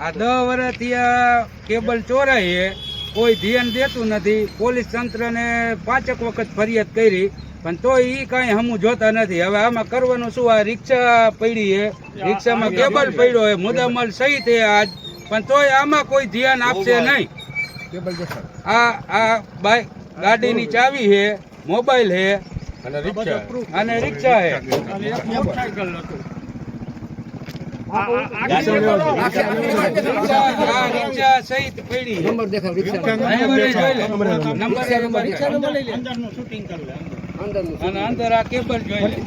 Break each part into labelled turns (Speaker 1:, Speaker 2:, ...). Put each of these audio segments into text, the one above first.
Speaker 1: આ 10 વર્ષથી આ કેબલ ચોરાય કોઈ ધ્યાન દેતું નથી. પોલીસ તંત્રને 5 વખત ફરિયાદ કરી પણ તોય ઈ કઈ હમું જોતા નથી. હવે આમાં કરવાનું શું? આ રિક્ષા પડી છે, રિક્ષામાં કેબલ પડ્યો છે, મુદ્દામાલ સહિત છે આજ, પણ તોય આમાં કોઈ ધ્યાન આપશે નહીં. આ બાઈક ગાડીની ચાવી છે, મોબાઈલ છે અને રિક્ષા છે. રિક્ષા સહિત પડી. નંબર દેખાવ અને અંદર આ કેબલ જોઈ લે.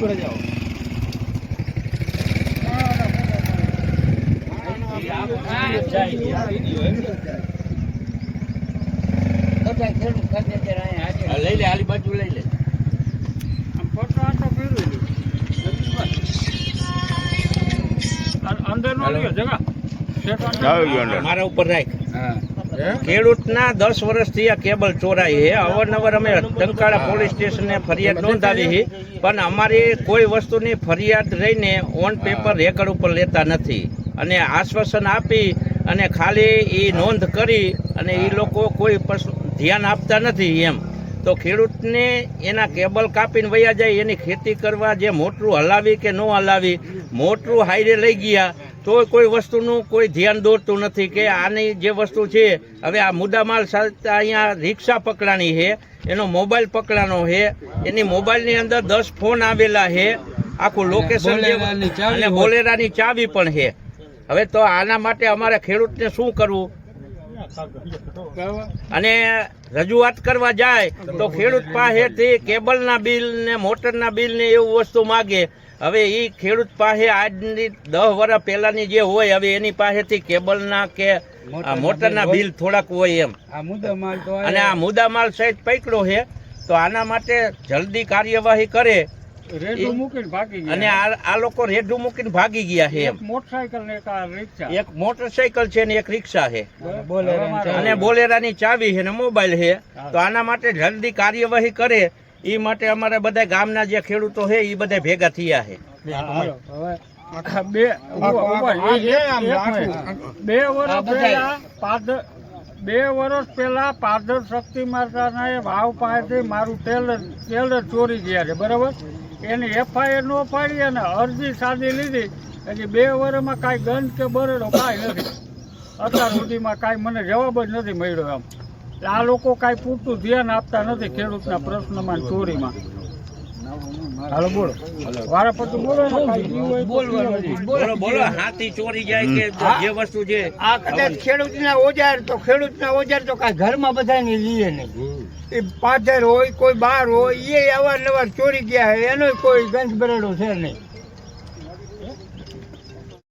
Speaker 1: લઈ લે, આલી બાજુ લઈ લે.
Speaker 2: મારા ઉપર રાખ. ખેડૂતના 10 વર્ષથી આ કેબલ ચોરાઈ છે. અવારનવાર અમે ટંકારા પોલીસ સ્ટેશને ફરિયાદ નોંધાવી છે, પણ અમારી કોઈ વસ્તુની ફરિયાદ રહીને ઓન પેપર રેકર્ડ ઉપર લેતા નથી અને આશ્વાસન આપી અને ખાલી એ નોંધ કરી અને એ લોકો કોઈ ધ્યાન આપતા નથી. એમ તો ખેડૂતને એના કેબલ કાપીને વયા જાય, એની ખેતી કરવા જે મોટરું હલાવી કે ન હલાવી, મોટરું હાઈરે લઈ ગયા તો કોઈ વસ્તુનું કોઈ ધ્યાન દોરતું નથી કે આની જે વસ્તુ છે. હવે આ મુદ્દામાલ સાથે અહીંયા રિક્ષા પકડાણી છે, એનો મોબાઈલ પકડાનો છે, એની મોબાઈલની અંદર 10 ફોન આવેલા છે, આખું લોકેશન અને બોલેરાની ચાવી પણ છે. હવે તો આના માટે અમારે ખેડૂતને શું કરવું? અને રજૂઆત કરવા જાય તો ખેડૂત પાસેથી કેબલના બિલ ને મોટરના બિલ ને એવું વસ્તુ માગે. હવે એ ખેડૂત પાસે આજની 10 વર્ષ પહેલાની જે હોય, હવે એની પાસેથી કેબલના કે મોટરના બિલ થોડાક હોય એમ. અને આ મુદ્દામાલ સહિત પકડ્યો છે, તો આના માટે જલ્દી કાર્યવાહી કરે. અને આ લોકો રેઢું મૂકીને ભાગી ગયા છે. એક મોટરસાયકલ છે ને એક રિક્ષા છે અને બોલેરાની ચાવી છે ને મોબાઈલ છે. તો આના માટે જલ્દી કાર્યવાહી કરે એ માટે અમારા બધા ગામના જે ખેડૂતો છે એ બધા ભેગા થયા છે.
Speaker 3: 2 વર્ષ પહેલા પાદર શક્તિ માતાના ભાવ પાસેથી મારું ટેલર ચોરી ગયા છે, બરાબર. એની એફઆઈઆર નો પાડી અને અરજી સાદી લીધી. હજી 2 વર્ષમાં કાંઈ ગંધ કે બરેડો કાંઈ નથી. અત્યાર સુધીમાં કાંઈ મને જવાબ જ નથી મળ્યો. એમ આ લોકો કાંઈ પૂરતું ધ્યાન આપતા નથી ખેડૂતના પ્રશ્નમાં, ચોરીમાં. હાલો બોલો, વારા પછી
Speaker 2: બોલો. હાથી ચોરી જાય કે જે વસ્તુ છે
Speaker 4: આ કદાચ ખેડૂતના ઓજાર તો કાંઈ ઘરમાં બધાને લઈએ નહીં. એ પાદર હોય કોઈ બાર હોય એ અવારનવાર ચોરી ગયા હોય, એનો કોઈ ગંજ બરેડો છે નહીં.